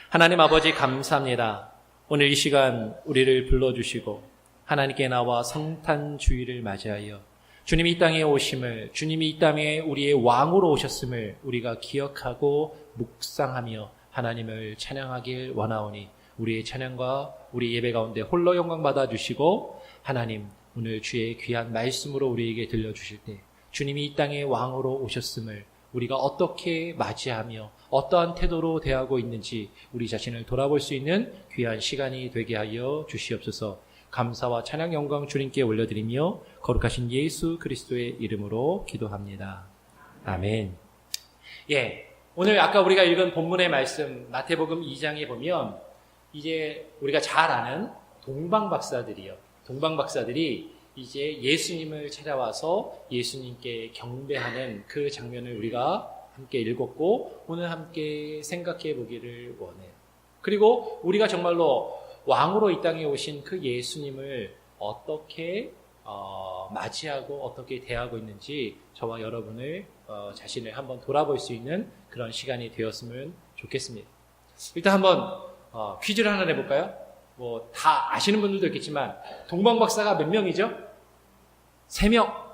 하나님 아버지 감사합니다. 오늘 이 시간 우리를 불러주시고 하나님께 나와 성탄주의를 맞이하여 주님이 이 땅에 오심을, 주님이 이 땅에 우리의 왕으로 오셨음을 우리가 기억하고 묵상하며 하나님을 찬양하길 원하오니 우리의 찬양과 우리 예배 가운데 홀로 영광 받아주시고 하나님 오늘 주의 귀한 말씀으로 우리에게 들려주실 때 주님이 이 땅에 왕으로 오셨음을 우리가 어떻게 맞이하며 어떠한 태도로 대하고 있는지 우리 자신을 돌아볼 수 있는 귀한 시간이 되게 하여 주시옵소서. 감사와 찬양 영광 주님께 올려드리며 거룩하신 예수 그리스도의 이름으로 기도합니다. 아멘. 오늘 아까 우리가 읽은 본문의 말씀 마태복음 2장에 보면 이제 우리가 잘 아는 동방박사들이 이제 예수님을 찾아와서 예수님께 경배하는 그 장면을 우리가 함께 읽었고 오늘 함께 생각해 보기를 원해요. 그리고 우리가 정말로 왕으로 이 땅에 오신 그 예수님을 어떻게 맞이하고 어떻게 대하고 있는지 저와 여러분을 자신을 한번 돌아볼 수 있는 그런 시간이 되었으면 좋겠습니다. 일단 한번 퀴즈를 하나 내볼까요? 다 아시는 분들도 있겠지만 동방박사가 몇 명이죠? 3명.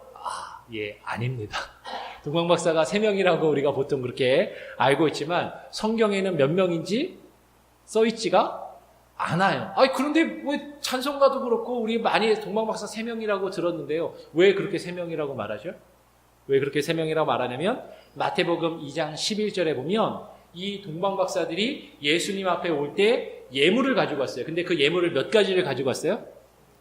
아닙니다. 동방박사가 3명이라고 우리가 보통 그렇게 알고 있지만 성경에는 몇 명인지 써있지가 않아요. 그런데 왜 찬송가도 그렇고 우리 많이 동방박사 3명이라고 들었는데요. 왜 그렇게 3명이라고 말하죠? 왜 그렇게 3명이라고 말하냐면 마태복음 2장 11절에 보면 이 동방박사들이 예수님 앞에 올 때 예물을 가지고 왔어요. 근데 그 예물을 몇 가지를 가지고 왔어요?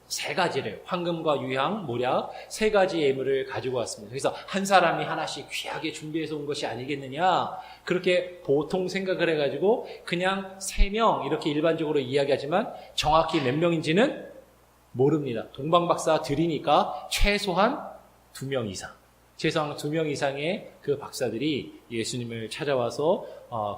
3가지를, 황금과 유향, 모략 3가지 예물을 가지고 왔습니다. 그래서 한 사람이 하나씩 귀하게 준비해서 온 것이 아니겠느냐, 그렇게 보통 생각을 해가지고 그냥 3명 이렇게 일반적으로 이야기하지만 정확히 몇 명인지는 모릅니다. 동방박사들이니까 최소한 2명 이상, 최소한 2명 이상의 그 박사들이 예수님을 찾아와서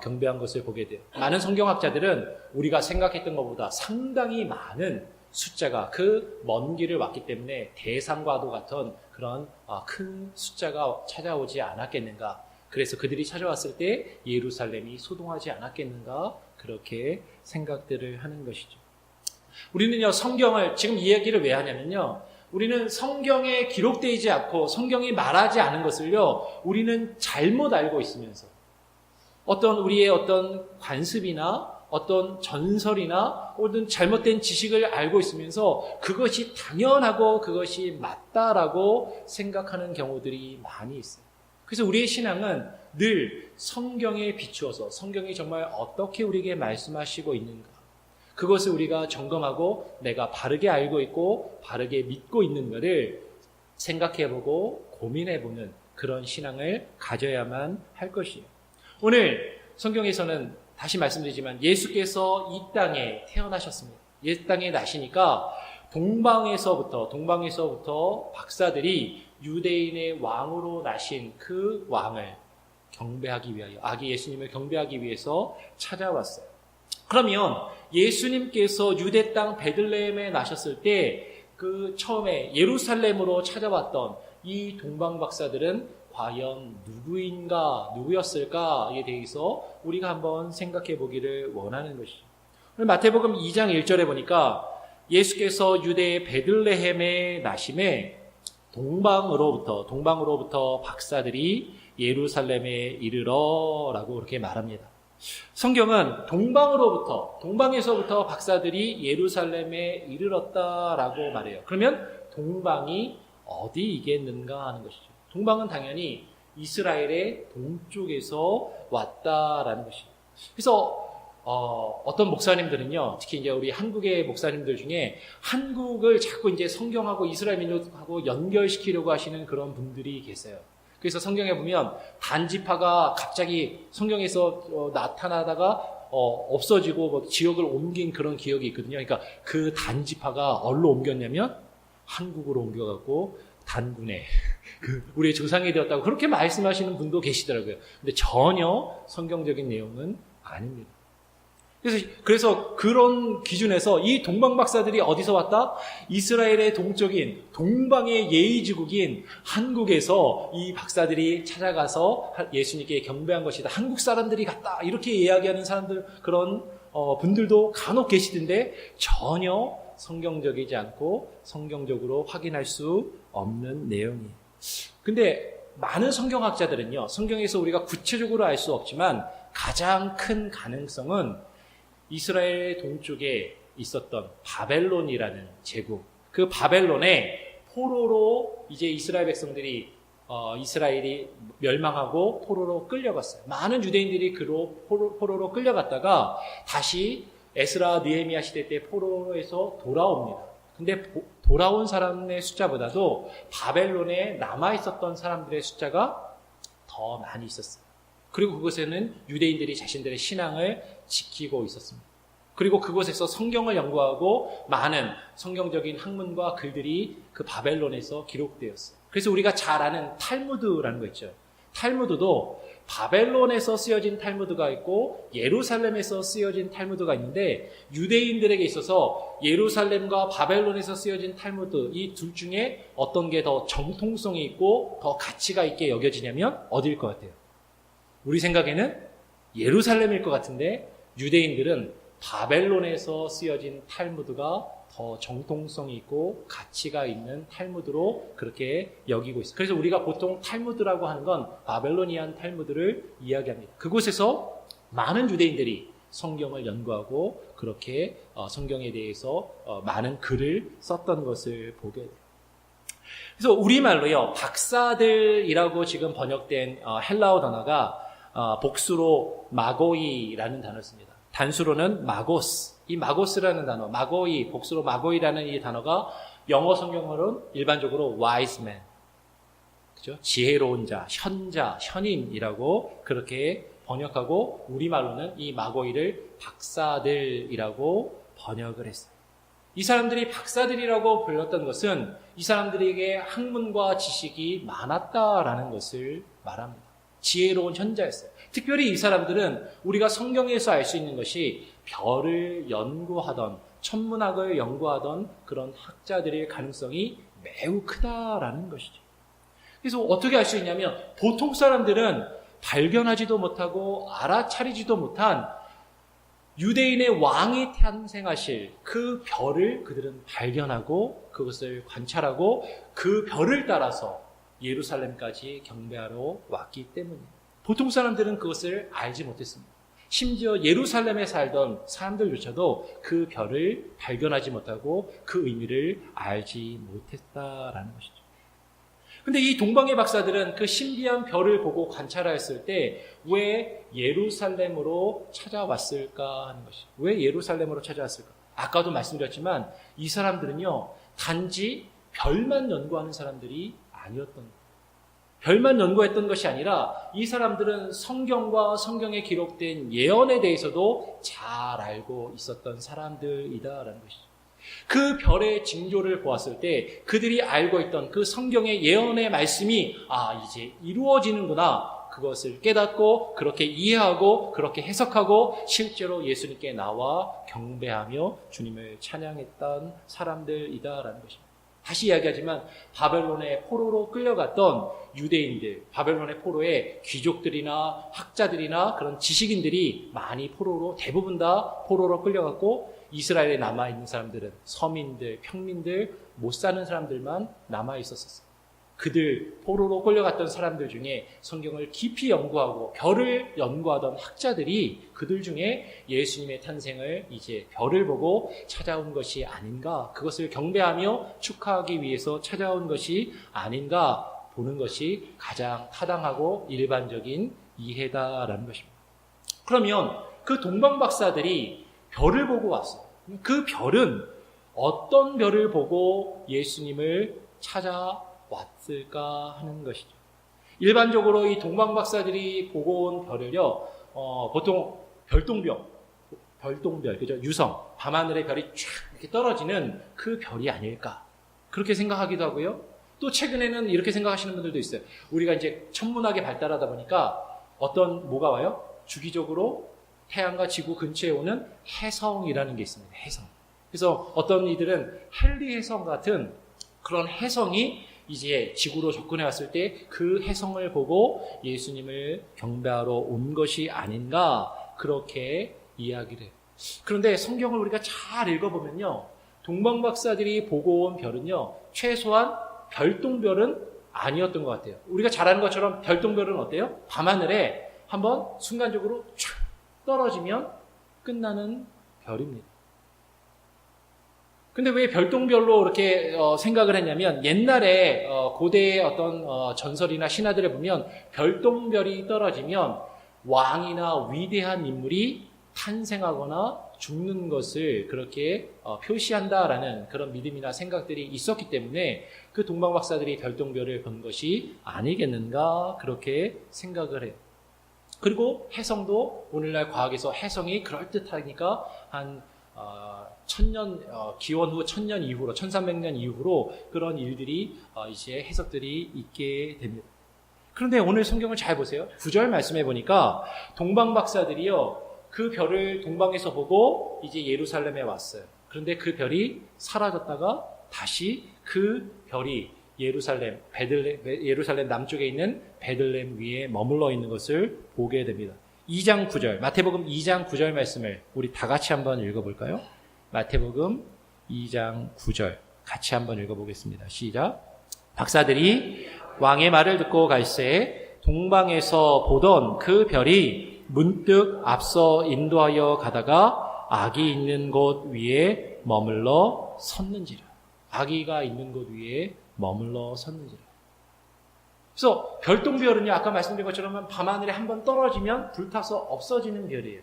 경배한 것을 보게 돼요. 많은 성경학자들은 우리가 생각했던 것보다 상당히 많은 숫자가 그 먼 길을 왔기 때문에 대상과도 같은 그런 큰 숫자가 찾아오지 않았겠는가. 그래서 그들이 찾아왔을 때 예루살렘이 소동하지 않았겠는가. 그렇게 생각들을 하는 것이죠. 우리는요, 성경을 지금 이 얘기를 왜 하냐면요, 우리는 성경에 기록되지 않고 성경이 말하지 않은 것을요, 우리는 잘못 알고 있으면서 우리의 어떤 관습이나 어떤 전설이나 어떤 잘못된 지식을 알고 있으면서 그것이 당연하고 그것이 맞다라고 생각하는 경우들이 많이 있어요. 그래서 우리의 신앙은 늘 성경에 비추어서 성경이 정말 어떻게 우리에게 말씀하시고 있는가, 그것을 우리가 점검하고 내가 바르게 알고 있고 바르게 믿고 있는가를 생각해보고 고민해보는 그런 신앙을 가져야만 할 것이에요. 오늘 성경에서는 다시 말씀드리지만 예수께서 이 땅에 태어나셨습니다. 이 땅에 나시니까 동방에서부터 박사들이 유대인의 왕으로 나신 그 왕을 경배하기 위하여, 아기 예수님을 경배하기 위해서 찾아왔어요. 그러면 예수님께서 유대 땅 베들레헴에 나셨을 때 그 처음에 예루살렘으로 찾아왔던 이 동방박사들은 과연 누구였을까에 대해서 우리가 한번 생각해 보기를 원하는 것이죠. 오늘 마태복음 2장 1절에 보니까 예수께서 유대의 베들레헴에 나심에 동방으로부터 박사들이 예루살렘에 이르러라고 그렇게 말합니다. 성경은 동방에서부터 박사들이 예루살렘에 이르렀다라고 말해요. 그러면 동방이 어디이겠는가 하는 것이죠. 동방은 당연히 이스라엘의 동쪽에서 왔다라는 것이죠. 그래서 어떤 목사님들은요, 특히 이제 우리 한국의 목사님들 중에 한국을 자꾸 이제 성경하고 이스라엘 민족하고 연결시키려고 하시는 그런 분들이 계세요. 그래서 성경에 보면 단지파가 갑자기 성경에서 나타나다가 없어지고 지역을 옮긴 그런 기억이 있거든요. 그러니까 그 단지파가 어디로 옮겼냐면 한국으로 옮겨갖고 단군에 우리의 조상이 되었다고 그렇게 말씀하시는 분도 계시더라고요. 근데 전혀 성경적인 내용은 아닙니다. 그래서 그런 기준에서 이 동방 박사들이 어디서 왔다? 이스라엘의 동쪽인 동방의 예의지국인 한국에서 이 박사들이 찾아가서 예수님께 경배한 것이다. 한국 사람들이 갔다. 이렇게 이야기하는 사람들, 그런 분들도 간혹 계시던데 전혀 성경적이지 않고 성경적으로 확인할 수 없는 내용이에요. 근데 많은 성경학자들은요, 성경에서 우리가 구체적으로 알 수 없지만 가장 큰 가능성은 이스라엘 동쪽에 있었던 바벨론이라는 제국, 그 바벨론에 포로로 이제 이스라엘 백성들이 이스라엘이 멸망하고 포로로 끌려갔어요. 많은 유대인들이 포로로 끌려갔다가 다시 에스라 느헤미야 시대 때 포로에서 돌아옵니다. 근데 돌아온 사람의 숫자보다도 바벨론에 남아있었던 사람들의 숫자가 더 많이 있었어요. 그리고 그곳에는 유대인들이 자신들의 신앙을 지키고 있었습니다. 그리고 그곳에서 성경을 연구하고 많은 성경적인 학문과 글들이 그 바벨론에서 기록되었어요. 그래서 우리가 잘 아는 탈무드라는 거 있죠. 탈무드도 바벨론에서 쓰여진 탈무드가 있고 예루살렘에서 쓰여진 탈무드가 있는데, 유대인들에게 있어서 예루살렘과 바벨론에서 쓰여진 탈무드, 이 둘 중에 어떤 게 더 정통성이 있고 더 가치가 있게 여겨지냐면 어디일 것 같아요? 우리 생각에는 예루살렘일 것 같은데, 유대인들은 바벨론에서 쓰여진 탈무드가 더 정통성이 있고 가치가 있는 탈무드로 그렇게 여기고 있어요. 그래서 우리가 보통 탈무드라고 하는 건 바벨로니안 탈무드를 이야기합니다. 그곳에서 많은 유대인들이 성경을 연구하고 그렇게 성경에 대해서 많은 글을 썼던 것을 보게 돼요. 그래서 우리말로요, 박사들이라고 지금 번역된 헬라어 단어가 복수로 마고이라는 단어를 씁니다. 단수로는 마고스. 이 마고스라는 단어, 마고이, 복수로 마고이라는 이 단어가 영어 성경어로는 일반적으로 wise man, 그죠? 지혜로운 자, 현자, 현인이라고 그렇게 번역하고, 우리말로는 이 마고이를 박사들이라고 번역을 했어요. 이 사람들이 박사들이라고 불렀던 것은 이 사람들에게 학문과 지식이 많았다라는 것을 말합니다. 지혜로운 현자였어요. 특별히 이 사람들은 우리가 성경에서 알 수 있는 것이 별을 연구하던, 천문학을 연구하던 그런 학자들의 가능성이 매우 크다라는 것이죠. 그래서 어떻게 알 수 있냐면, 보통 사람들은 발견하지도 못하고 알아차리지도 못한 유대인의 왕이 탄생하실 그 별을 그들은 발견하고 그것을 관찰하고 그 별을 따라서 예루살렘까지 경배하러 왔기 때문이에요. 보통 사람들은 그것을 알지 못했습니다. 심지어 예루살렘에 살던 사람들조차도 그 별을 발견하지 못하고 그 의미를 알지 못했다라는 것이죠. 근데 이 동방의 박사들은 그 신비한 별을 보고 관찰하였을 때 왜 예루살렘으로 찾아왔을까 하는 것이죠. 왜 예루살렘으로 찾아왔을까? 아까도 말씀드렸지만 이 사람들은요, 단지 별만 연구하는 사람들이 아니었던 거예요. 별만 연구했던 것이 아니라 이 사람들은 성경과 성경에 기록된 예언에 대해서도 잘 알고 있었던 사람들이다라는 것이죠. 그 별의 징조를 보았을 때 그들이 알고 있던 그 성경의 예언의 말씀이 이제 이루어지는구나, 그것을 깨닫고 그렇게 이해하고 그렇게 해석하고 실제로 예수님께 나와 경배하며 주님을 찬양했던 사람들이다라는 것입니다. 다시 이야기하지만 바벨론의 포로로 끌려갔던 유대인들, 바벨론의 포로에 귀족들이나 학자들이나 그런 지식인들이 많이 대부분 다 포로로 끌려갔고, 이스라엘에 남아있는 사람들은 서민들, 평민들, 못 사는 사람들만 남아있었어요. 그들 포로로 끌려갔던 사람들 중에 성경을 깊이 연구하고 별을 연구하던 학자들이 그들 중에 예수님의 탄생을 이제 별을 보고 찾아온 것이 아닌가, 그것을 경배하며 축하하기 위해서 찾아온 것이 아닌가 보는 것이 가장 타당하고 일반적인 이해다라는 것입니다. 그러면 그 동방 박사들이 별을 보고 왔어요. 그 별은 어떤 별을 보고 예수님을 찾아왔을까 하는 것이죠. 일반적으로 이 동방 박사들이 보고 온 별을요, 보통 별똥별, 그죠? 유성, 밤하늘의 별이 쫙 이렇게 떨어지는 그 별이 아닐까, 그렇게 생각하기도 하고요. 또 최근에는 이렇게 생각하시는 분들도 있어요. 우리가 이제 천문학이 발달하다 보니까 뭐가 와요? 주기적으로 태양과 지구 근처에 오는 해성이라는 게 있습니다. 해성. 그래서 어떤 이들은 헨리 해성 같은 그런 해성이 이제 지구로 접근해 왔을 때 그 해성을 보고 예수님을 경배하러 온 것이 아닌가 그렇게 이야기를 해요. 그런데 성경을 우리가 잘 읽어보면요. 동방박사들이 보고 온 별은요. 최소한 별똥별은 아니었던 것 같아요. 우리가 잘 아는 것처럼 별똥별은 어때요? 밤하늘에 한번 순간적으로 촥 떨어지면 끝나는 별입니다. 근데 왜 별똥별로 이렇게 생각을 했냐면 옛날에 고대의 어떤 전설이나 신화들에 보면 별똥별이 떨어지면 왕이나 위대한 인물이 탄생하거나 죽는 것을 그렇게 표시한다라는 그런 믿음이나 생각들이 있었기 때문에 그 동방박사들이 별똥별을 본 것이 아니겠는가 그렇게 생각을 해요. 그리고 해성도 오늘날 과학에서 해성이 그럴듯하니까 한 기원 후 1000년 이후로 1300년 이후로 그런 일들이 이제 해석들이 있게 됩니다. 그런데 오늘 성경을 잘 보세요. 9절 말씀해 보니까 동방박사들이요 그 별을 동방에서 보고 이제 예루살렘에 왔어요. 그런데 그 별이 사라졌다가 다시 그 별이 예루살렘 남쪽에 있는 베들레헴 위에 머물러 있는 것을 보게 됩니다. 2장 9절, 마태복음 2장 9절 말씀을 우리 다 같이 한번 읽어볼까요? 마태복음 2장 9절 같이 한번 읽어보겠습니다. 시작. 박사들이 왕의 말을 듣고 갈새 동방에서 보던 그 별이 문득 앞서 인도하여 가다가 아기 있는 곳 위에 머물러 섰는지라. 아기가 있는 곳 위에 머물러 섰는지라. 그래서 별똥별은요, 아까 말씀드린 것처럼 밤하늘에 한번 떨어지면 불타서 없어지는 별이에요.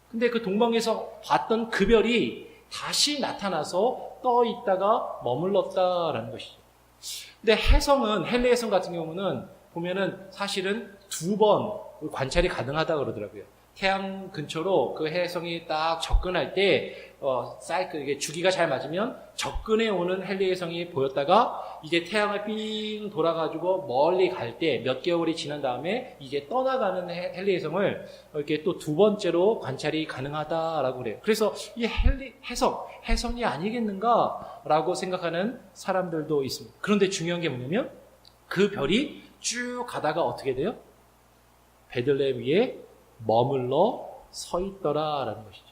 근데 그 동방에서 봤던 그 별이 다시 나타나서 떠 있다가 머물렀다라는 것이죠. 근데 해성은, 헨리 해성 같은 경우는 보면은 사실은 2번 관찰이 가능하다 그러더라고요. 태양 근처로 그 해성이 딱 접근할 때, 이게 주기가 잘 맞으면 접근해 오는 헨리 해성이 보였다가 이제 태양을 삥 돌아가지고 멀리 갈 때 몇 개월이 지난 다음에 이제 떠나가는 헨리 해성을 이렇게 또 2번째로 관찰이 가능하다라고 그래요. 그래서 이 해성이 아니겠는가라고 생각하는 사람들도 있습니다. 그런데 중요한 게 뭐냐면 그 별이 쭉 가다가 어떻게 돼요? 베들레헴 위에 머물러 서 있더라라는 것이죠.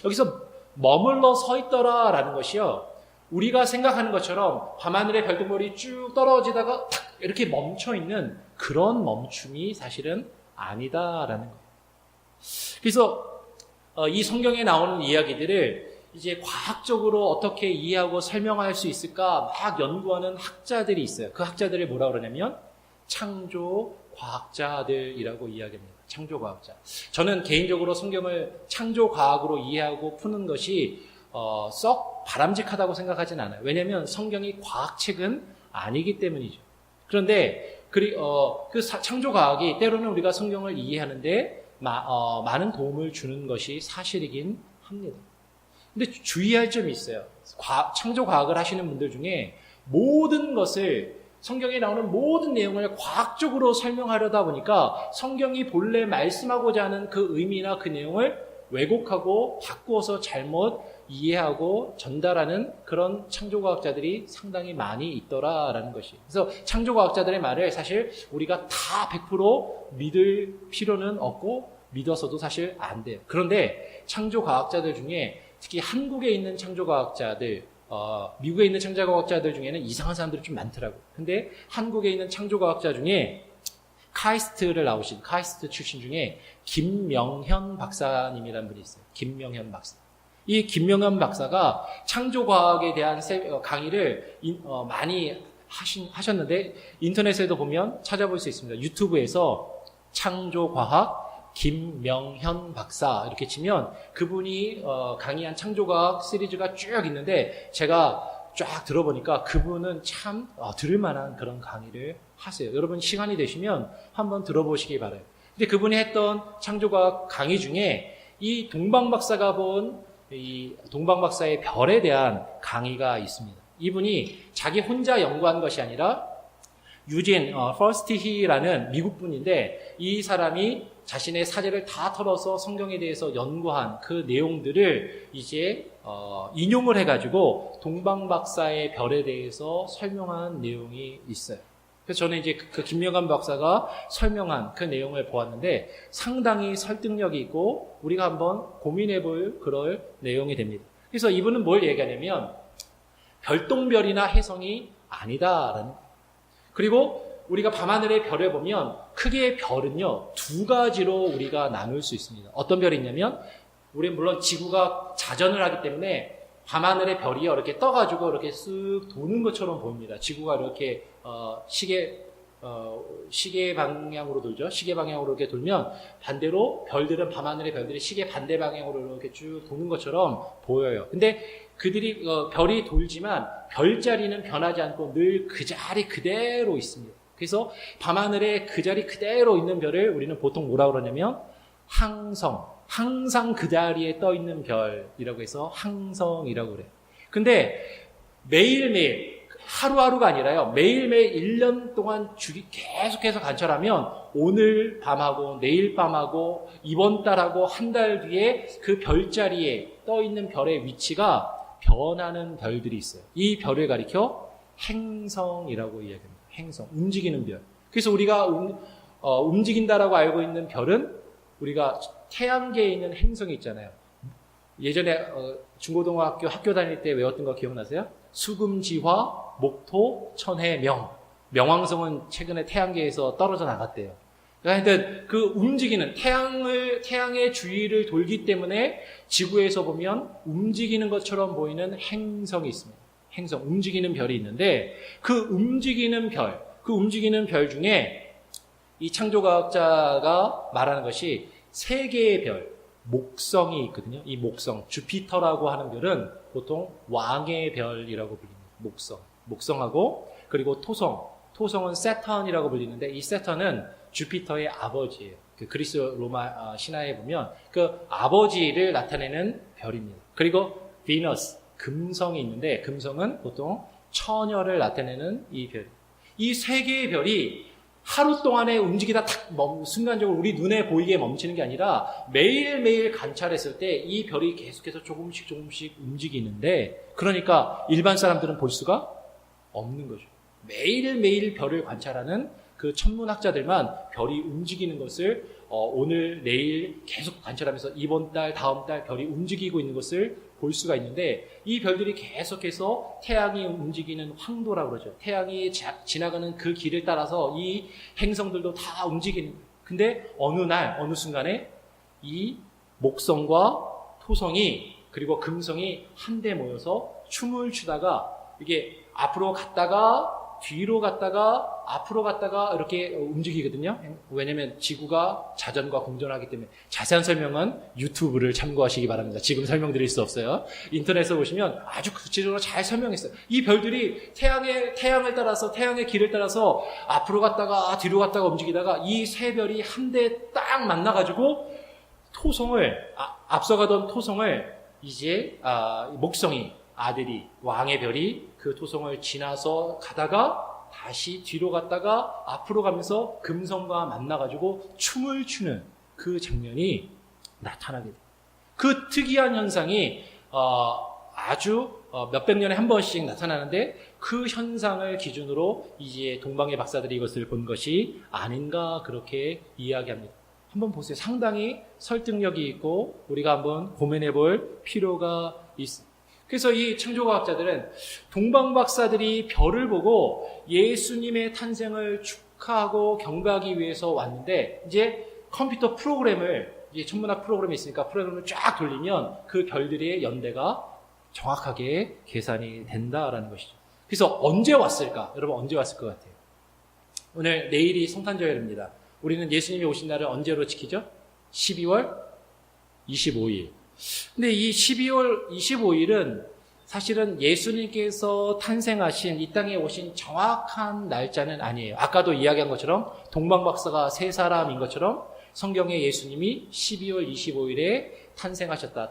여기서 머물러 서 있더라라는 것이요. 우리가 생각하는 것처럼 밤하늘에 별똥별이 쭉 떨어지다가 탁 이렇게 멈춰 있는 그런 멈춤이 사실은 아니다라는 거예요. 그래서 이 성경에 나오는 이야기들을 이제 과학적으로 어떻게 이해하고 설명할 수 있을까 막 연구하는 학자들이 있어요. 그 학자들을 뭐라 그러냐면 창조 과학자들이라고 이야기합니다. 창조 과학자. 저는 개인적으로 성경을 창조 과학으로 이해하고 푸는 것이 썩 바람직하다고 생각하진 않아요. 왜냐하면 성경이 과학책은 아니기 때문이죠. 그런데 그 창조 과학이 때로는 우리가 성경을 이해하는데 많은 도움을 주는 것이 사실이긴 합니다. 근데 주의할 점이 있어요. 창조 과학을 하시는 분들 중에 모든 것을 성경에 나오는 모든 내용을 과학적으로 설명하려다 보니까 성경이 본래 말씀하고자 하는 그 의미나 그 내용을 왜곡하고 바꾸어서 잘못 이해하고 전달하는 그런 창조과학자들이 상당히 많이 있더라라는 것이. 그래서 창조과학자들의 말을 사실 우리가 다 100% 믿을 필요는 없고 믿어서도 사실 안 돼요. 그런데 창조과학자들 중에 특히 한국에 있는 창조과학자들, 미국에 있는 창조과학자들 중에는 이상한 사람들이 좀 많더라고요. 근데 한국에 있는 창조과학자 중에 카이스트 출신 중에 김명현 박사님이라는 분이 있어요. 김명현 박사. 이 김명현 박사가 창조과학에 대한 강의를 많이 하셨는데 인터넷에도 보면 찾아볼 수 있습니다. 유튜브에서 창조과학 김명현 박사 이렇게 치면 그분이 강의한 창조과학 시리즈가 쭉 있는데 제가 쫙 들어보니까 그분은 참 들을 만한 그런 강의를 하세요. 여러분 시간이 되시면 한번 들어보시기 바라요. 근데 그분이 했던 창조과학 강의 중에 이 동방박사가 본 이 동방박사의 별에 대한 강의가 있습니다. 이분이 자기 혼자 연구한 것이 아니라 유진 퍼스티히라는 미국 분인데 이 사람이 자신의 사제를 다 털어서 성경에 대해서 연구한 그 내용들을 이제 인용을 해가지고 동방박사의 별에 대해서 설명한 내용이 있어요. 그래서 저는 이제 그 김명관 박사가 설명한 그 내용을 보았는데 상당히 설득력이 있고 우리가 한번 고민해 볼 그럴 내용이 됩니다. 그래서 이분은 뭘 얘기하냐면 별똥별이나 혜성이 아니다라는. 그리고 우리가 밤하늘의 별을 보면 크게 별은요 2가지로 우리가 나눌 수 있습니다. 어떤 별이 있냐면 우리는 물론 지구가 자전을 하기 때문에 밤하늘의 별이요 이렇게 떠가지고 이렇게 쓱 도는 것처럼 보입니다. 지구가 이렇게 시계 방향으로 돌죠. 시계 방향으로 이렇게 돌면 반대로 별들은 밤하늘의 별들이 시계 반대 방향으로 이렇게 쭉 도는 것처럼 보여요. 근데 그들이 별이 돌지만 별자리는 변하지 않고 늘 그 자리 그대로 있습니다. 그래서 밤하늘에 그 자리 그대로 있는 별을 우리는 보통 뭐라고 그러냐면 항성, 항상 그 자리에 떠 있는 별이라고 해서 항성이라고 그래요. 근데 매일매일 하루하루가 아니라요. 매일매일 1년 동안 계속해서 관찰하면 오늘 밤하고 내일 밤하고 이번 달하고 한 달 뒤에 그 별자리에 떠 있는 별의 위치가 변하는 별들이 있어요. 이 별을 가리켜 행성이라고 이야기합니다. 행성, 움직이는 별. 그래서 우리가 움직인다라고 알고 있는 별은 우리가 태양계에 있는 행성이 있잖아요. 예전에 중고등학교 학교 다닐 때 외웠던 거 기억나세요? 수금지화, 목토, 천해, 명. 명왕성은 최근에 태양계에서 떨어져 나갔대요. 하여튼 그 움직이는 태양의 주위를 돌기 때문에 지구에서 보면 움직이는 것처럼 보이는 행성이 있습니다. 행성, 움직이는 별이 있는데 그 움직이는 별 중에 이 창조과학자가 말하는 것이 3개의 별, 목성이 있거든요. 이 목성, 주피터라고 하는 별은 보통 왕의 별이라고 불립니다. 목성하고 그리고 토성은 세턴이라고 불리는데 이 세턴은 주피터의 아버지예요. 그 그리스 로마 신화에 보면 그 아버지를 나타내는 별입니다. 그리고 비너스, 금성이 있는데 금성은 보통 처녀를 나타내는 이 별. 이 3개의 별이 하루 동안에 움직이다 순간적으로 우리 눈에 보이게 멈추는 게 아니라 매일매일 관찰했을 때 이 별이 계속해서 조금씩 움직이는데 그러니까 일반 사람들은 볼 수가 없는 거죠. 매일매일 별을 관찰하는 그 천문학자들만 별이 움직이는 것을 오늘 내일 계속 관찰하면서 이번 달 다음 달 별이 움직이고 있는 것을 볼 수가 있는데 이 별들이 계속해서 태양이 움직이는 황도라고 그러죠. 태양이 지나가는 그 길을 따라서 이 행성들도 다 움직이는 거예요. 근데 어느 순간에 이 목성과 토성이 그리고 금성이 한데 모여서 춤을 추다가 이게 앞으로 갔다가 뒤로 갔다가 앞으로 갔다가 이렇게 움직이거든요. 왜냐하면 지구가 자전과 공전하기 때문에 자세한 설명은 유튜브를 참고하시기 바랍니다. 지금 설명드릴 수 없어요. 인터넷에 보시면 아주 구체적으로 잘 설명했어요. 이 별들이 태양을 따라서 태양의 길을 따라서 앞으로 갔다가 뒤로 갔다가 움직이다가 이 3별이 한데 딱 만나가지고 앞서가던 토성을 이제 목성이 아들이 왕의 별이 그 토성을 지나서 가다가 다시 뒤로 갔다가 앞으로 가면서 금성과 만나가지고 춤을 추는 그 장면이 나타나게 돼요. 그 특이한 현상이 아주 몇백 년에 한 번씩 나타나는데 그 현상을 기준으로 이제 동방의 박사들이 이것을 본 것이 아닌가 그렇게 이야기합니다. 한번 보세요. 상당히 설득력이 있고 우리가 한번 고민해 볼 필요가 있습니다. 그래서 이 창조과학자들은 동방박사들이 별을 보고 예수님의 탄생을 축하하고 경배하기 위해서 왔는데 이제 컴퓨터 프로그램을 이제 천문학 프로그램이 있으니까 프로그램을 쫙 돌리면 그 별들의 연대가 정확하게 계산이 된다라는 것이죠. 그래서 언제 왔을까? 여러분 언제 왔을 것 같아요? 내일이 성탄절입니다. 우리는 예수님이 오신 날을 언제로 지키죠? 12월 25일. 근데 이 12월 25일은 사실은 예수님께서 탄생하신 이 땅에 오신 정확한 날짜는 아니에요. 아까도 이야기한 것처럼 동방박사가 3사람인 것처럼 성경에 예수님이 12월 25일에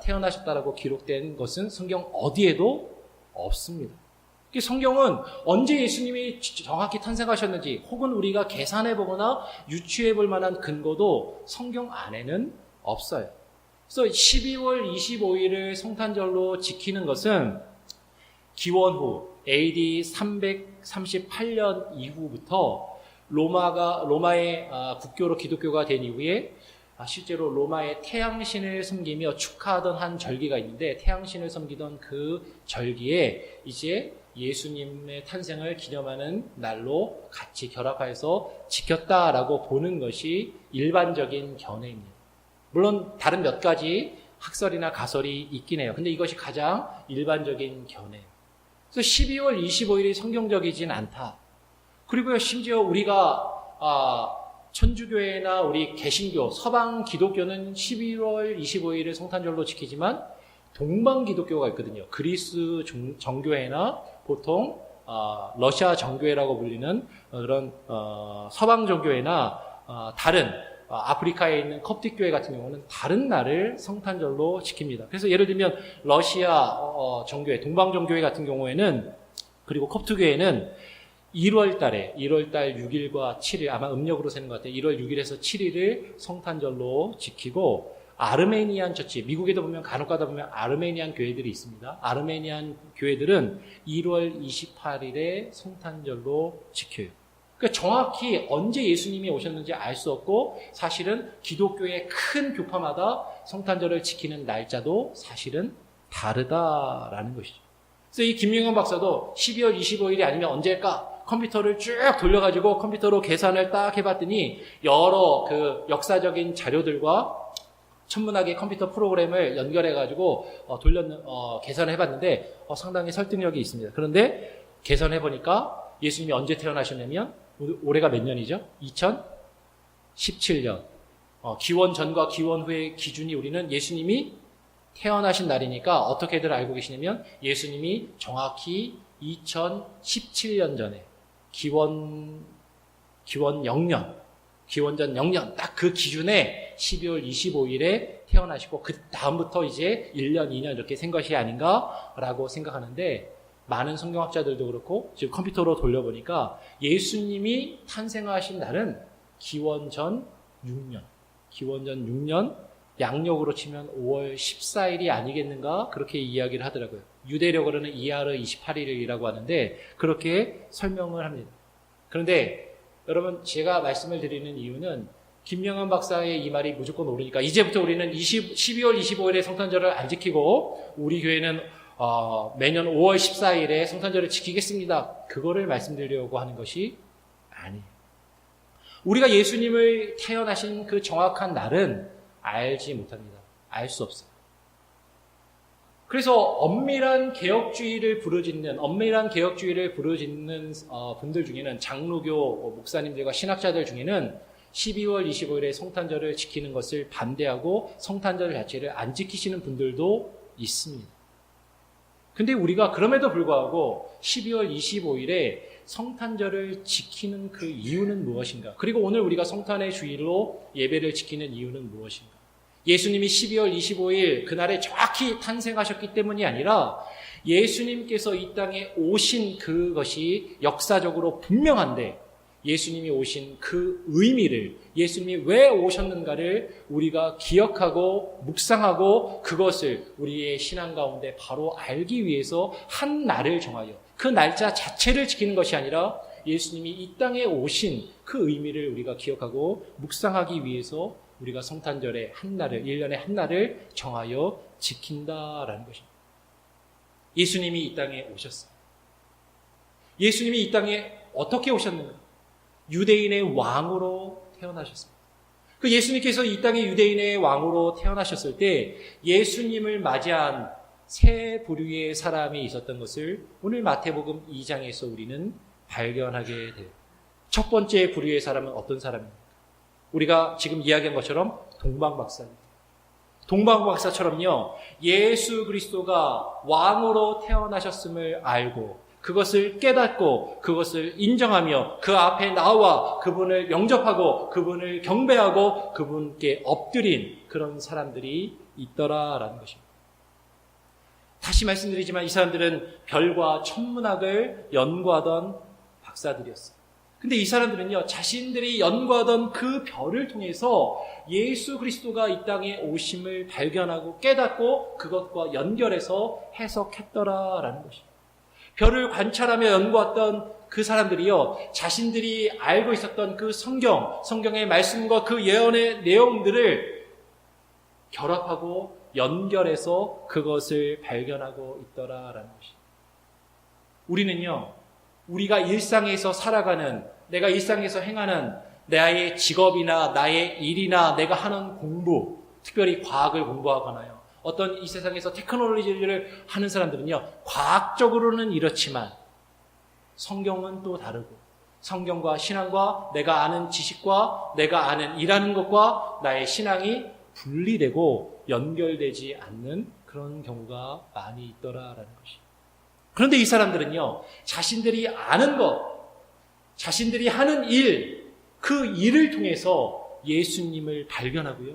태어나셨다라고 기록된 것은 성경 어디에도 없습니다. 성경은 언제 예수님이 정확히 탄생하셨는지 혹은 우리가 계산해 보거나 유추해 볼 만한 근거도 성경 안에는 없어요. 그래서 12월 25일을 성탄절로 지키는 것은 기원 후 AD 338년 이후부터 로마의 국교로 기독교가 된 이후에 실제로 로마의 태양신을 섬기며 축하하던 한 절기가 있는데, 태양신을 섬기던 그 절기에 이제 예수님의 탄생을 기념하는 날로 같이 결합해서 지켰다라고 보는 것이 일반적인 견해입니다. 물론 다른 몇 가지 학설이나 가설이 있긴 해요. 근데 이것이 가장 일반적인 견해예요. 그래서 12월 25일이 성경적이진 않다. 그리고요, 심지어 우리가 천주교회나 우리 개신교, 서방 기독교는 12월 25일을 성탄절로 지키지만 동방 기독교가 있거든요. 그리스 정교회나 보통 러시아 정교회라고 불리는 그런 서방 정교회나 다른 아프리카에 있는 콥틱 교회 같은 경우는 다른 날을 성탄절로 지킵니다. 그래서 예를 들면 러시아 정교회, 동방 정교회 같은 경우에는, 그리고 콥틱 교회는 1월 달 6일과 7일, 아마 음력으로 세는 것 같아요. 1월 6일에서 7일을 성탄절로 지키고, 아르메니안 처치, 미국에도 보면 간혹 가다 보면 아르메니안 교회들이 있습니다. 아르메니안 교회들은 1월 28일에 성탄절로 지켜요. 그러니까 정확히 언제 예수님이 오셨는지 알 수 없고, 사실은 기독교의 큰 교파마다 성탄절을 지키는 날짜도 사실은 다르다라는 것이죠. 그래서 이 김명현 박사도 12월 25일이 아니면 언제일까? 컴퓨터를 쭉 돌려가지고 컴퓨터로 계산을 딱 해봤더니 여러 그 역사적인 자료들과 천문학의 컴퓨터 프로그램을 연결해가지고 계산을 해봤는데 상당히 설득력이 있습니다. 그런데 계산해보니까 예수님이 언제 태어나셨냐면 올해가 몇 년이죠? 2017년. 기원 전과 기원 후의 기준이 우리는 예수님이 태어나신 날이니까 어떻게들 알고 계시냐면 예수님이 정확히 2017년 전에 기원전 0년 딱 그 기준에 12월 25일에 태어나시고 그 다음부터 이제 1년, 2년 이렇게 센 것이 아닌가라고 생각하는데, 많은 성경학자들도 그렇고 지금 컴퓨터로 돌려보니까 예수님이 탄생하신 날은 기원전 6년 양력으로 치면 5월 14일이 아니겠는가 그렇게 이야기를 하더라고요. 유대력으로는 이하르 28일이라고 하는데 그렇게 설명을 합니다. 그런데 여러분, 제가 말씀을 드리는 이유는 김명환 박사의 이 말이 무조건 옳으니까 이제부터 우리는 12월 25일에 성탄절을 안 지키고 우리 교회는 매년 5월 14일에 성탄절을 지키겠습니다. 그거를 말씀드리려고 하는 것이 아니에요. 우리가 예수님을 태어나신 그 정확한 날은 알지 못합니다. 알 수 없어요. 그래서 엄밀한 개혁주의를 부르짖는 분들 중에는, 장로교 목사님들과 신학자들 중에는 12월 25일에 성탄절을 지키는 것을 반대하고 성탄절 자체를 안 지키시는 분들도 있습니다. 근데 우리가 그럼에도 불구하고 12월 25일에 성탄절을 지키는 그 이유는 무엇인가? 그리고 오늘 우리가 성탄의 주일로 예배를 지키는 이유는 무엇인가? 예수님이 12월 25일 그날에 정확히 탄생하셨기 때문이 아니라 예수님께서 이 땅에 오신 그것이 역사적으로 분명한데, 예수님이 오신 그 의미를, 예수님이 왜 오셨는가를 우리가 기억하고 묵상하고 그것을 우리의 신앙 가운데 바로 알기 위해서 한 날을 정하여 그 날짜 자체를 지키는 것이 아니라 예수님이 이 땅에 오신 그 의미를 우리가 기억하고 묵상하기 위해서 우리가 성탄절의 한 날을, 1년에 한 날을 정하여 지킨다라는 것입니다. 예수님이 이 땅에 오셨어요. 예수님이 이 땅에 어떻게 오셨는가? 유대인의 왕으로 태어나셨습니다. 그 예수님께서 이 땅에 유대인의 왕으로 태어나셨을 때 예수님을 맞이한 세 부류의 사람이 있었던 것을 오늘 마태복음 2장에서 우리는 발견하게 돼요. 첫 번째 부류의 사람은 어떤 사람입니까? 우리가 지금 이야기한 것처럼 동방박사입니다. 동방박사처럼요, 예수 그리스도가 왕으로 태어나셨음을 알고 그것을 깨닫고 그것을 인정하며 그 앞에 나와 그분을 영접하고 그분을 경배하고 그분께 엎드린 그런 사람들이 있더라라는 것입니다. 다시 말씀드리지만 이 사람들은 별과 천문학을 연구하던 박사들이었어요. 근데 이 사람들은요, 자신들이 연구하던 그 별을 통해서 예수 그리스도가 이 땅에 오심을 발견하고 깨닫고 그것과 연결해서 해석했더라라는 것입니다. 별을 관찰하며 연구했던 그 사람들이요, 자신들이 알고 있었던 그 성경의 말씀과 그 예언의 내용들을 결합하고 연결해서 그것을 발견하고 있더라라는 것입니다. 우리는요, 우리가 일상에서 살아가는, 내가 일상에서 행하는 나의 직업이나 나의 일이나 내가 하는 공부, 특별히 과학을 공부하거나요, 어떤 이 세상에서 테크놀로지를 하는 사람들은요, 과학적으로는 이렇지만 성경은 또 다르고, 성경과 신앙과 내가 아는 지식과 내가 아는 일하는 것과 나의 신앙이 분리되고 연결되지 않는 그런 경우가 많이 있더라라는 것입니다. 그런데 이 사람들은요, 자신들이 아는 것, 자신들이 하는 일, 그 일을 통해서 예수님을 발견하고요,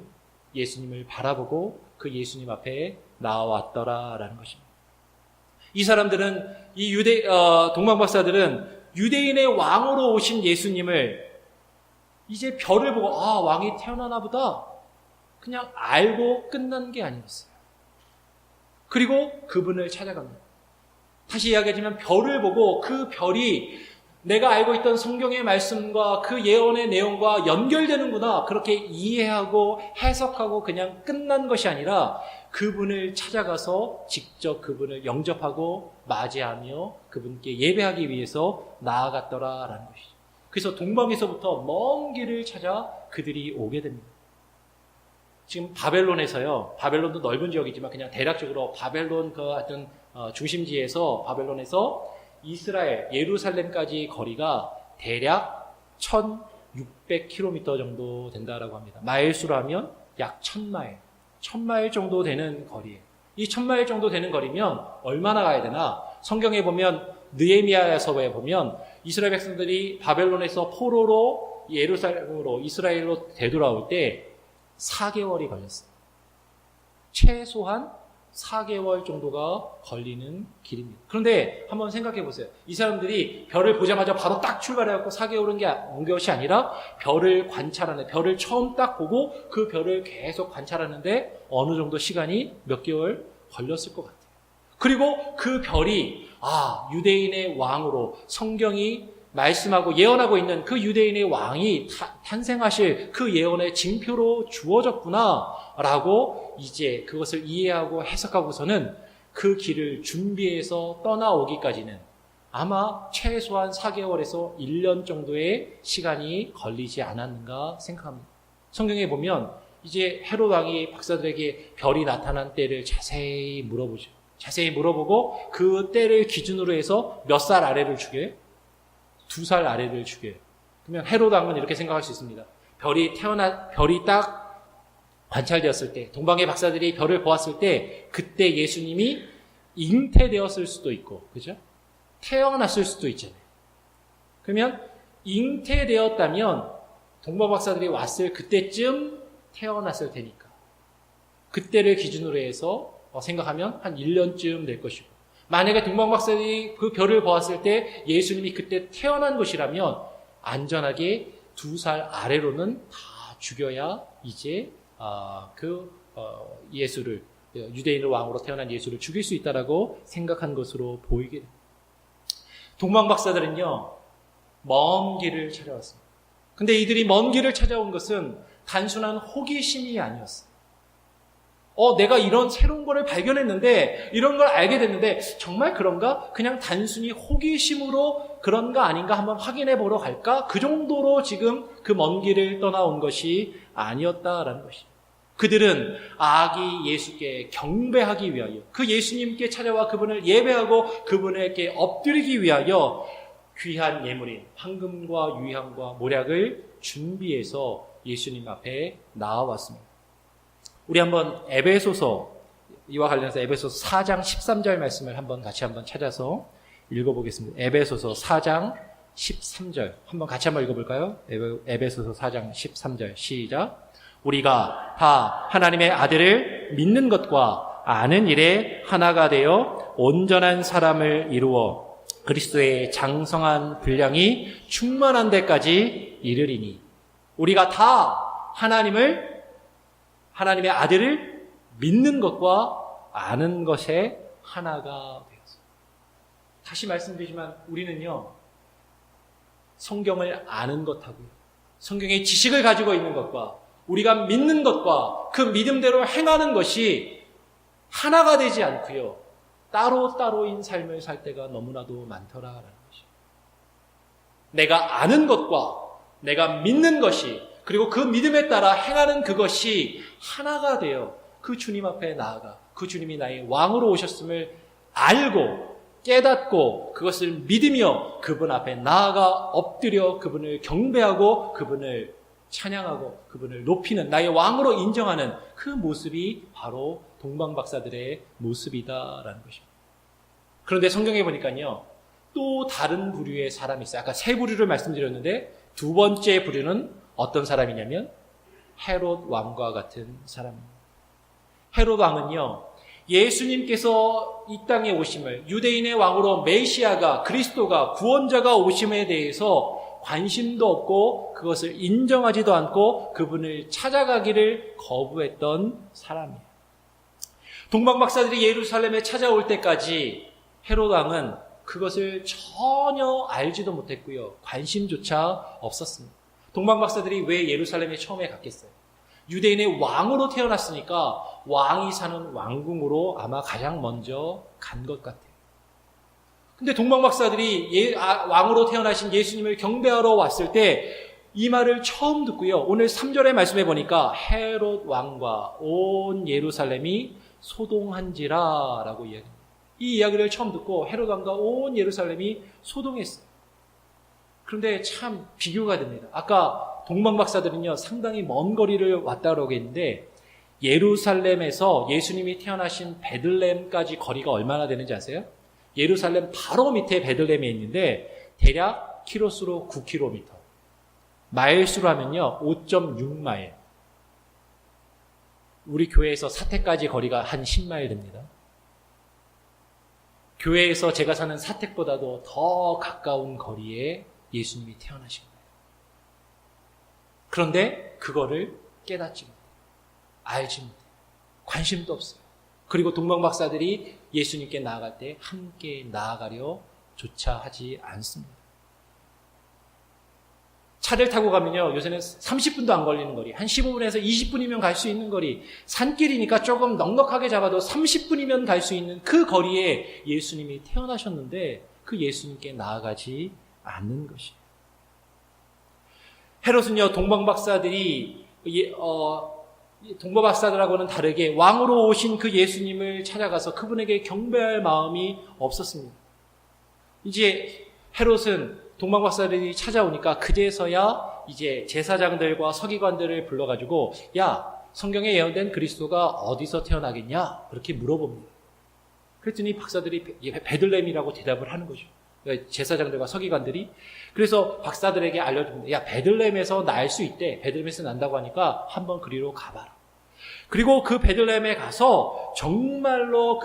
예수님을 바라보고 그 예수님 앞에 나와왔더라라는 것입니다. 이 사람들은, 이 동방박사들은 유대인의 왕으로 오신 예수님을 이제 별을 보고, 아, 왕이 태어나나 보다, 그냥 알고 끝난 게 아니었어요. 그리고 그분을 찾아갑니다. 다시 이야기하지만 별을 보고 그 별이 내가 알고 있던 성경의 말씀과 그 예언의 내용과 연결되는구나, 그렇게 이해하고 해석하고 그냥 끝난 것이 아니라 그분을 찾아가서 직접 그분을 영접하고 맞이하며 그분께 예배하기 위해서 나아갔더라라는 것이죠. 그래서 동방에서부터 먼 길을 찾아 그들이 오게 됩니다. 지금 바벨론에서요, 바벨론도 넓은 지역이지만 그냥 대략적으로 바벨론 그 하여튼 중심지에서, 바벨론에서 이스라엘 예루살렘까지 거리가 대략 1600km 정도 된다라고 합니다. 마일수로 하면 약 1000마일 정도 되는 거리예요. 이 1000마일 정도 되는 거리면 얼마나 가야 되나? 성경에 보면, 느헤미야서에 보면 이스라엘 백성들이 바벨론에서 포로로 예루살렘으로, 이스라엘로 되돌아올 때 4개월이 걸렸어요. 최소한 4개월 정도가 걸리는 길입니다. 그런데 한번 생각해 보세요. 이 사람들이 별을 보자마자 바로 딱 출발해갖고 4개월은 온 것이 아니라 별을 관찰하는, 별을 처음 딱 보고 그 별을 계속 관찰하는데 어느 정도 시간이 몇 개월 걸렸을 것 같아요. 그리고 그 별이, 아, 유대인의 왕으로 성경이 말씀하고 예언하고 있는 그 유대인의 왕이 탄생하실 그 예언의 징표로 주어졌구나 라고 이제 그것을 이해하고 해석하고서는 그 길을 준비해서 떠나오기까지는 아마 최소한 4개월에서 1년 정도의 시간이 걸리지 않았는가 생각합니다. 성경에 보면 이제 헤롯 왕이 박사들에게 별이 나타난 때를 자세히 물어보죠. 자세히 물어보고 그 때를 기준으로 해서 몇 살 아래를 죽여요? 2살 아래를 죽여요. 그러면 헤롯 왕은 이렇게 생각할 수 있습니다. 별이 딱 관찰되었을 때, 동방의 박사들이 별을 보았을 때, 그때 예수님이 잉태되었을 수도 있고, 그죠? 태어났을 수도 있잖아요. 그러면 잉태되었다면 동방 박사들이 왔을 그때쯤 태어났을 테니까 그때를 기준으로 해서 생각하면 한 1년쯤 될 것이고, 만약에 동방 박사들이 그 별을 보았을 때 예수님이 그때 태어난 것이라면 안전하게 2살 아래로는 다 죽여야 이제 예수를, 유대인의 왕으로 태어난 예수를 죽일 수 있다라고 생각한 것으로 보이게 됩니다. 동방 박사들은요, 먼 길을 찾아왔습니다. 근데 이들이 먼 길을 찾아온 것은 단순한 호기심이 아니었어요. 내가 이런 새로운 거를 발견했는데, 이런 걸 알게 됐는데, 정말 그런가? 그냥 단순히 호기심으로 그런가 아닌가 한번 확인해 보러 갈까? 그 정도로 지금 그 먼 길을 떠나온 것이 아니었다라는 것입니다. 그들은 아기 예수께 경배하기 위하여, 그 예수님께 찾아와 그분을 예배하고 그분에게 엎드리기 위하여 귀한 예물인 황금과 유향과 모략을 준비해서 예수님 앞에 나와왔습니다. 우리 한번 에베소서, 이와 관련해서 에베소서 4장 13절 말씀을 같이 한번 찾아서 읽어보겠습니다. 에베소서 4장 13절 같이 한번 읽어볼까요? 에베소서 4장 13절 시작. 우리가 다 하나님의 아들을 믿는 것과 아는 일에 하나가 되어 온전한 사람을 이루어 그리스도의 장성한 분량이 충만한 데까지 이르리니. 우리가 다 하나님의 아들을 믿는 것과 아는 것에 하나가 되었어요. 다시 말씀드리지만 우리는요, 성경을 아는 것하고요, 성경의 지식을 가지고 있는 것과 우리가 믿는 것과 그 믿음대로 행하는 것이 하나가 되지 않고요, 따로따로인 삶을 살 때가 너무나도 많더라라는 것이죠. 내가 아는 것과 내가 믿는 것이, 그리고 그 믿음에 따라 행하는 그것이 하나가 되어 그 주님 앞에 나아가 그 주님이 나의 왕으로 오셨음을 알고 깨닫고 그것을 믿으며 그분 앞에 나아가 엎드려 그분을 경배하고 그분을 찬양하고 그분을 높이는, 나의 왕으로 인정하는 그 모습이 바로 동방박사들의 모습이다라는 것입니다. 그런데 성경에 보니까요, 또 다른 부류의 사람이 있어요. 아까 세 부류를 말씀드렸는데 두 번째 부류는 어떤 사람이냐면 헤롯 왕과 같은 사람입니다. 헤롯 왕은요, 예수님께서 이 땅에 오심을, 유대인의 왕으로 메시아가, 그리스도가, 구원자가 오심에 대해서 관심도 없고 그것을 인정하지도 않고 그분을 찾아가기를 거부했던 사람이에요. 동방박사들이 예루살렘에 찾아올 때까지 헤롯 왕은 그것을 전혀 알지도 못했고요, 관심조차 없었습니다. 동방박사들이 왜 예루살렘에 처음에 갔겠어요? 유대인의 왕으로 태어났으니까 왕이 사는 왕궁으로 아마 가장 먼저 간 것 같아요. 근데 동방박사들이 왕으로 태어나신 예수님을 경배하러 왔을 때 이 말을 처음 듣고요, 오늘 3절의 말씀에 보니까 헤롯 왕과 온 예루살렘이 소동한지라 라고 이야기합니다. 이 이야기를 처음 듣고 헤롯 왕과 온 예루살렘이 소동했어요. 그런데 참 비교가 됩니다. 아까 동방박사들은요, 상당히 먼 거리를 왔다고 했는데 예루살렘에서 예수님이 태어나신 베들레헴까지 거리가 얼마나 되는지 아세요? 예루살렘 바로 밑에 베들레헴에 있는데 대략 키로수로 9km, 마일수로 하면요 5.6마일. 우리 교회에서 사택까지 거리가 한 10마일 됩니다. 교회에서 제가 사는 사택보다도 더 가까운 거리에 예수님이 태어나신 거예요. 그런데 그거를 깨닫지 못해요. 알지 못해요. 관심도 없어요. 그리고 동방박사들이 예수님께 나아갈 때 함께 나아가려 조차 하지 않습니다. 차를 타고 가면요, 요새는 30분도 안 걸리는 거리, 한 15분에서 20분이면 갈 수 있는 거리, 산길이니까 조금 넉넉하게 잡아도 30분이면 갈 수 있는 그 거리에 예수님이 태어나셨는데 그 예수님께 나아가지 않는 것이에요. 헤롯은요, 동방박사들하고는 다르게 왕으로 오신 그 예수님을 찾아가서 그분에게 경배할 마음이 없었습니다. 이제 헤롯은 동방박사들이 찾아오니까 그제서야 이제 제사장들과 서기관들을 불러가지고, 야, 성경에 예언된 그리스도가 어디서 태어나겠냐? 그렇게 물어봅니다. 그랬더니 박사들이 베들레헴이라고 대답을 하는 거죠. 제사장들과 서기관들이. 그래서 박사들에게 알려줍니다. 야, 베들레헴에서 날 수 있대. 베들레헴에서 난다고 하니까 한번 그리로 가봐라. 그리고 그 베들레헴에 가서 정말로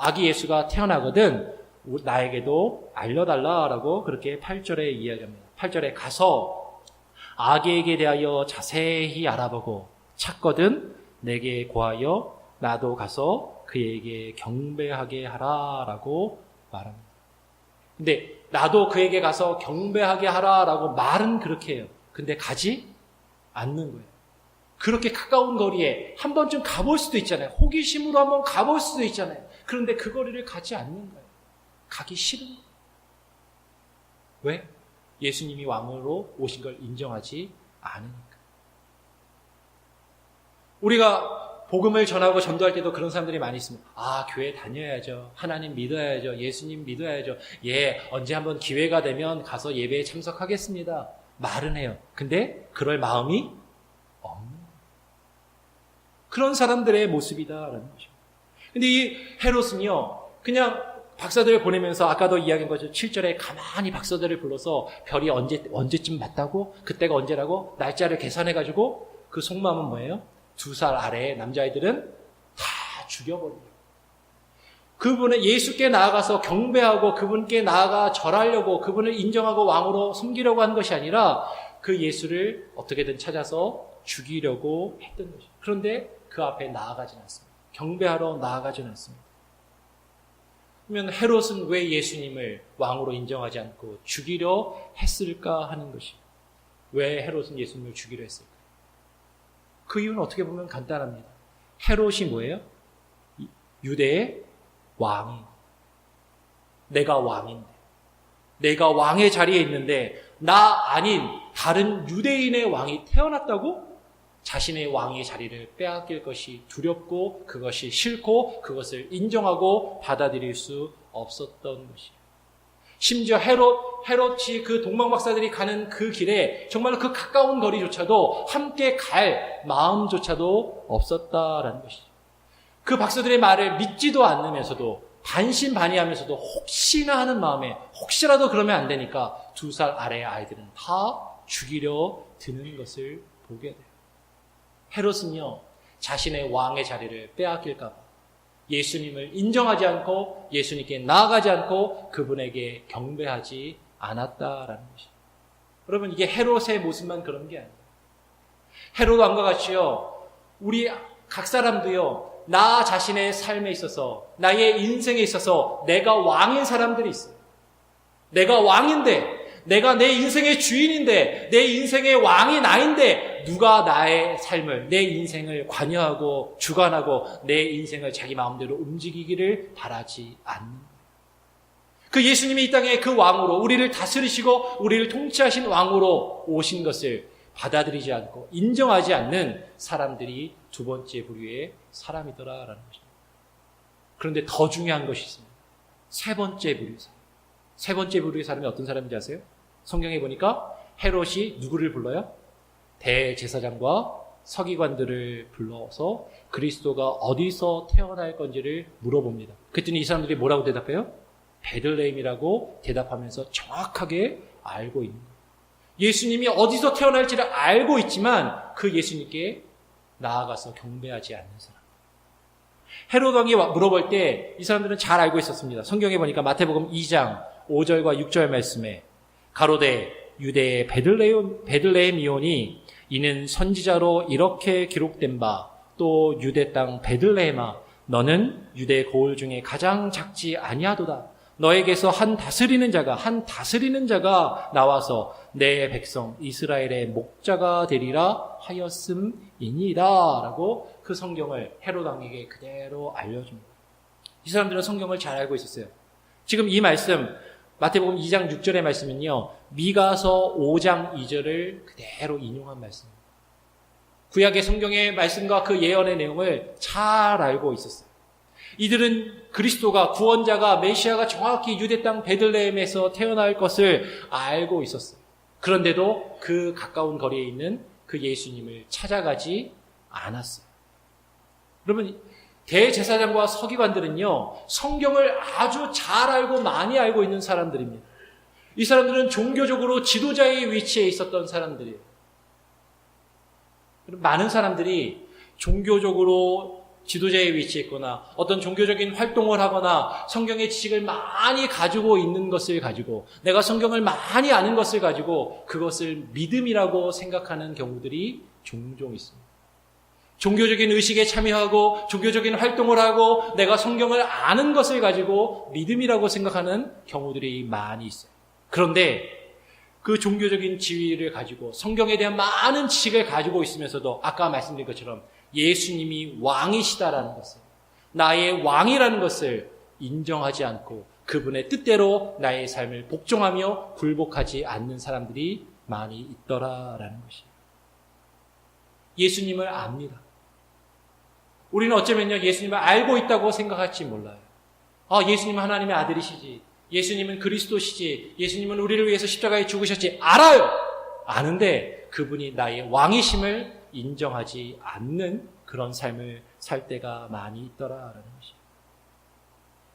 아기 예수가 태어나거든 나에게도 알려달라라고 그렇게 8절에 이야기합니다. 8절에 가서 아기에게 대하여 자세히 알아보고 찾거든 내게 고하여 나도 가서 그에게 경배하게 하라라고 말합니다. 근데 나도 그에게 가서 경배하게 하라라고 말은 그렇게 해요. 근데 가지 않는 거예요. 그렇게 가까운 거리에 한 번쯤 가볼 수도 있잖아요. 호기심으로 한번 가볼 수도 있잖아요. 그런데 그 거리를 가지 않는 거예요. 가기 싫은 거예요. 왜? 예수님이 왕으로 오신 걸 인정하지 않으니까. 우리가 복음을 전하고 전도할 때도 그런 사람들이 많이 있습니다. 아, 교회 다녀야죠. 하나님 믿어야죠. 예수님 믿어야죠. 예, 언제 한번 기회가 되면 가서 예배에 참석하겠습니다. 말은 해요. 근데 그럴 마음이 없는 거예요. 그런 사람들의 모습이다라는 것입니다. 근데 이 헤롯은요, 그냥 박사들을 보내면서 아까도 이야기한 거죠. 7절에 가만히 박사들을 불러서 별이 언제쯤 맞다고? 그때가 언제라고? 날짜를 계산해가지고 그 속마음은 뭐예요? 2살 아래의 남자아이들은 다 죽여버리려고. 그분은 예수께 나아가서 경배하고 그분께 나아가 절하려고 그분을 인정하고 왕으로 섬기려고 한 것이 아니라 그 예수를 어떻게든 찾아서 죽이려고 했던 것이죠. 그런데 그 앞에 나아가지는 않습니다. 경배하러 나아가지는 않습니다. 그러면 헤롯은 왜 예수님을 왕으로 인정하지 않고 죽이려 했을까 하는 것이죠. 왜 헤롯은 예수님을 죽이려 했을까? 그 이유는 어떻게 보면 간단합니다. 헤롯이 뭐예요? 유대의 왕이. 내가 왕인데, 내가 왕의 자리에 있는데 나 아닌 다른 유대인의 왕이 태어났다고? 자신의 왕의 자리를 빼앗길 것이 두렵고 그것이 싫고 그것을 인정하고 받아들일 수 없었던 것이에요. 심지어 헤롯이 그 동방박사들이 가는 그 길에 정말로 그 가까운 거리조차도 함께 갈 마음조차도 없었다라는 것이죠. 그 박사들의 말을 믿지도 않으면서도 반신반의하면서도 혹시나 하는 마음에 혹시라도 그러면 안 되니까 2살 아래의 아이들은 다 죽이려 드는 것을 보게 돼요. 헤롯은요, 자신의 왕의 자리를 빼앗길까 봐 예수님을 인정하지 않고 예수님께 나아가지 않고 그분에게 경배하지 않았다라는 것이죠. 여러분, 이게 헤롯의 모습만 그런 게 아니에요. 헤롯 왕과 같이요, 우리 각 사람도요, 나 자신의 삶에 있어서, 나의 인생에 있어서 내가 왕인 사람들이 있어요. 내가 왕인데, 내가 내 인생의 주인인데, 내 인생의 왕이 나인데, 누가 나의 삶을, 내 인생을 관여하고 주관하고 내 인생을 자기 마음대로 움직이기를 바라지 않는 거예요. 그 예수님이 이 땅에 그 왕으로, 우리를 다스리시고 우리를 통치하신 왕으로 오신 것을 받아들이지 않고 인정하지 않는 사람들이 두 번째 부류의 사람이더라라는 것입니다. 그런데 더 중요한 것이 있습니다. 세 번째 부류의 사람. 세 번째 부류의 사람이 어떤 사람인지 아세요? 성경에 보니까 헤롯이 누구를 불러요? 대제사장과 서기관들을 불러서 그리스도가 어디서 태어날 건지를 물어봅니다. 그랬더니 이 사람들이 뭐라고 대답해요? 베들레헴이라고 대답하면서 정확하게 알고 있는 거예요. 예수님이 어디서 태어날지를 알고 있지만 그 예수님께 나아가서 경배하지 않는 사람. 헤롯 왕이 물어볼 때 이 사람들은 잘 알고 있었습니다. 성경에 보니까 마태복음 2장 5절과 6절 말씀에 가로되 유대의 베들레헴이오니 이는 선지자로 이렇게 기록된 바 또 유대 땅 베들레헴아 너는 유대 고을 중에 가장 작지 아니하도다. 너에게서 한 다스리는 자가 나와서 내 백성 이스라엘의 목자가 되리라 하였음이니이다 라고 그 성경을 헤롯 왕에게 그대로 알려줍니다. 이 사람들은 성경을 잘 알고 있었어요. 지금 이 말씀 마태복음 2장 6절의 말씀은요, 미가서 5장 2절을 그대로 인용한 말씀입니다. 구약의 성경의 말씀과 그 예언의 내용을 잘 알고 있었어요. 이들은 그리스도가, 구원자가, 메시아가 정확히 유대 땅 베들레헴에서 태어날 것을 알고 있었어요. 그런데도 그 가까운 거리에 있는 그 예수님을 찾아가지 않았어요. 여러분, 대제사장과 서기관들은요, 성경을 아주 잘 알고 많이 알고 있는 사람들입니다. 이 사람들은 종교적으로 지도자의 위치에 있었던 사람들이에요. 많은 사람들이 종교적으로 지도자의 위치에 있거나 어떤 종교적인 활동을 하거나 성경의 지식을 많이 가지고 있는 것을 가지고 내가 성경을 많이 아는 것을 가지고 그것을 믿음이라고 생각하는 경우들이 종종 있습니다. 종교적인 의식에 참여하고 종교적인 활동을 하고 내가 성경을 아는 것을 가지고 믿음이라고 생각하는 경우들이 많이 있어요. 그런데 그 종교적인 지위를 가지고 성경에 대한 많은 지식을 가지고 있으면서도 아까 말씀드린 것처럼 예수님이 왕이시다라는 것을, 나의 왕이라는 것을 인정하지 않고 그분의 뜻대로 나의 삶을 복종하며 굴복하지 않는 사람들이 많이 있더라라는 것이에요. 예수님을 압니다. 우리는 어쩌면요, 예수님을 알고 있다고 생각할지 몰라요. 예수님은 하나님의 아들이시지. 예수님은 그리스도시지. 예수님은 우리를 위해서 십자가에 죽으셨지. 알아요. 아는데 그분이 나의 왕이심을 인정하지 않는 그런 삶을 살 때가 많이 있더라라는 것이에요.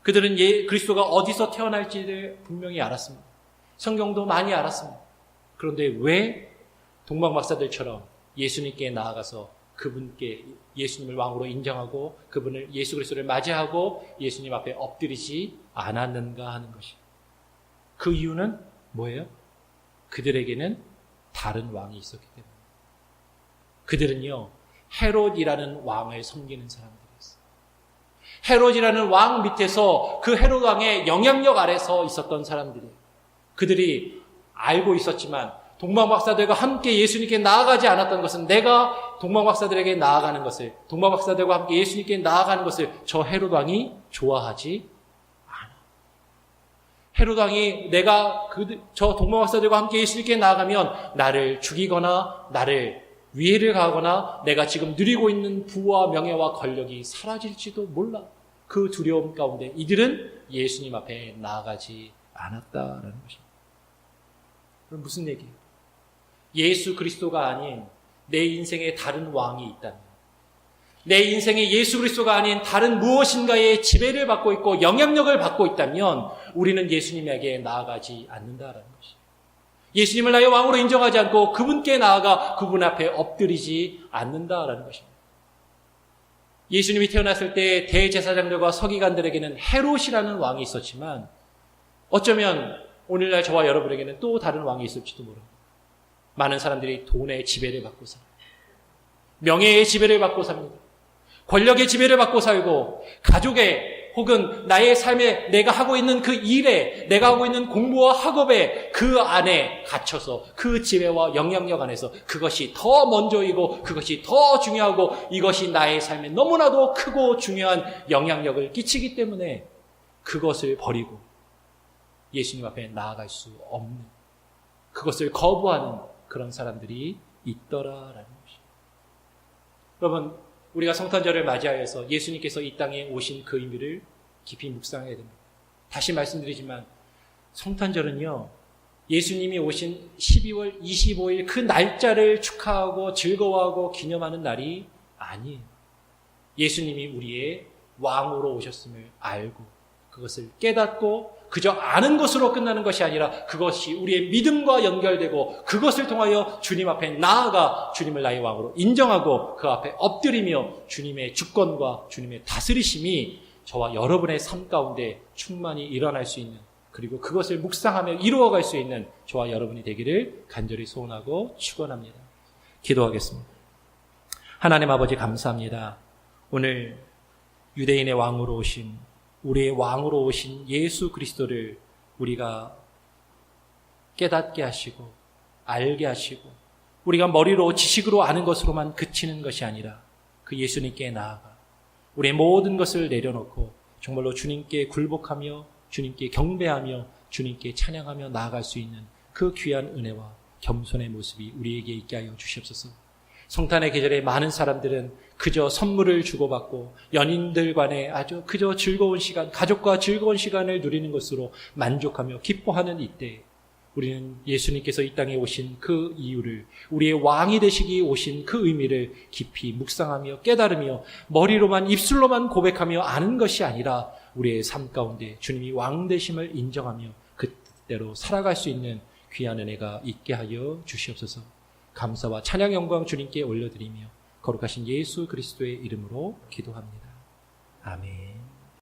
그들은 그리스도가 어디서 태어날지를 분명히 알았습니다. 성경도 많이 알았습니다. 그런데 왜 동방박사들처럼 예수님께 나아가서 그분께 예수님을 왕으로 인정하고 그분을 예수 그리스도를 맞이하고 예수님 앞에 엎드리지 않았는가 하는 것이. 그 이유는 뭐예요? 그들에게는 다른 왕이 있었기 때문에. 그들은요, 헤롯이라는 왕을 섬기는 사람들이었어요. 헤롯이라는 왕 밑에서 그 헤롯 왕의 영향력 아래서 있었던 사람들이에요. 그들이 알고 있었지만 동방박사들과 함께 예수님께 나아가지 않았던 것은, 내가 동방박사들에게 나아가는 것을, 동방박사들과 함께 예수님께 나아가는 것을 저 헤롯 왕이 좋아하지 않아. 헤롯 왕이 내가 저 동방박사들과 함께 예수님께 나아가면 나를 죽이거나 나를 위해를 가하거나 내가 지금 누리고 있는 부와 명예와 권력이 사라질지도 몰라. 그 두려움 가운데 이들은 예수님 앞에 나아가지 않았다라는 것입니다. 그럼 무슨 얘기예요? 예수 그리스도가 아닌 내 인생에 다른 왕이 있다면, 내 인생에 예수 그리스도가 아닌 다른 무엇인가의 지배를 받고 있고 영향력을 받고 있다면 우리는 예수님에게 나아가지 않는다라는 것이에요. 예수님을 나의 왕으로 인정하지 않고 그분께 나아가 그분 앞에 엎드리지 않는다라는 것입니다. 예수님이 태어났을 때 대제사장들과 서기관들에게는 헤롯이라는 왕이 있었지만 어쩌면 오늘날 저와 여러분에게는 또 다른 왕이 있을지도 모릅니다. 많은 사람들이 돈의 지배를 받고 삽니다. 명예의 지배를 받고 삽니다. 권력의 지배를 받고 살고 가족의 혹은 나의 삶에 내가 하고 있는 그 일에, 내가 하고 있는 공부와 학업에 그 안에 갇혀서 그 지배와 영향력 안에서 그것이 더 먼저이고 그것이 더 중요하고 이것이 나의 삶에 너무나도 크고 중요한 영향력을 끼치기 때문에 그것을 버리고 예수님 앞에 나아갈 수 없는, 그것을 거부하는 그런 사람들이 있더라라는 것입니다. 여러분, 우리가 성탄절을 맞이하여서 예수님께서 이 땅에 오신 그 의미를 깊이 묵상해야 됩니다. 다시 말씀드리지만 성탄절은요, 예수님이 오신 12월 25일 그 날짜를 축하하고 즐거워하고 기념하는 날이 아니에요. 예수님이 우리의 왕으로 오셨음을 알고 그것을 깨닫고 그저 아는 것으로 끝나는 것이 아니라 그것이 우리의 믿음과 연결되고 그것을 통하여 주님 앞에 나아가 주님을 나의 왕으로 인정하고 그 앞에 엎드리며 주님의 주권과 주님의 다스리심이 저와 여러분의 삶 가운데 충만히 일어날 수 있는, 그리고 그것을 묵상하며 이루어갈 수 있는 저와 여러분이 되기를 간절히 소원하고 축원합니다. 기도하겠습니다. 하나님 아버지 감사합니다. 오늘 유대인의 왕으로 오신, 우리의 왕으로 오신 예수 그리스도를 우리가 깨닫게 하시고 알게 하시고 우리가 머리로 지식으로 아는 것으로만 그치는 것이 아니라 그 예수님께 나아가 우리의 모든 것을 내려놓고 정말로 주님께 굴복하며 주님께 경배하며 주님께 찬양하며 나아갈 수 있는 그 귀한 은혜와 겸손의 모습이 우리에게 있게 하여 주시옵소서. 성탄의 계절에 많은 사람들은 그저 선물을 주고받고 연인들 간에 아주 그저 즐거운 시간, 가족과 즐거운 시간을 누리는 것으로 만족하며 기뻐하는 이때 우리는 예수님께서 이 땅에 오신 그 이유를, 우리의 왕이 되시기 오신 그 의미를 깊이 묵상하며 깨달으며 머리로만 입술로만 고백하며 아는 것이 아니라 우리의 삶 가운데 주님이 왕 되심을 인정하며 그대로 살아갈 수 있는 귀한 은혜가 있게 하여 주시옵소서. 감사와 찬양 영광 주님께 올려드리며 거룩하신 예수 그리스도의 이름으로 기도합니다. 아멘.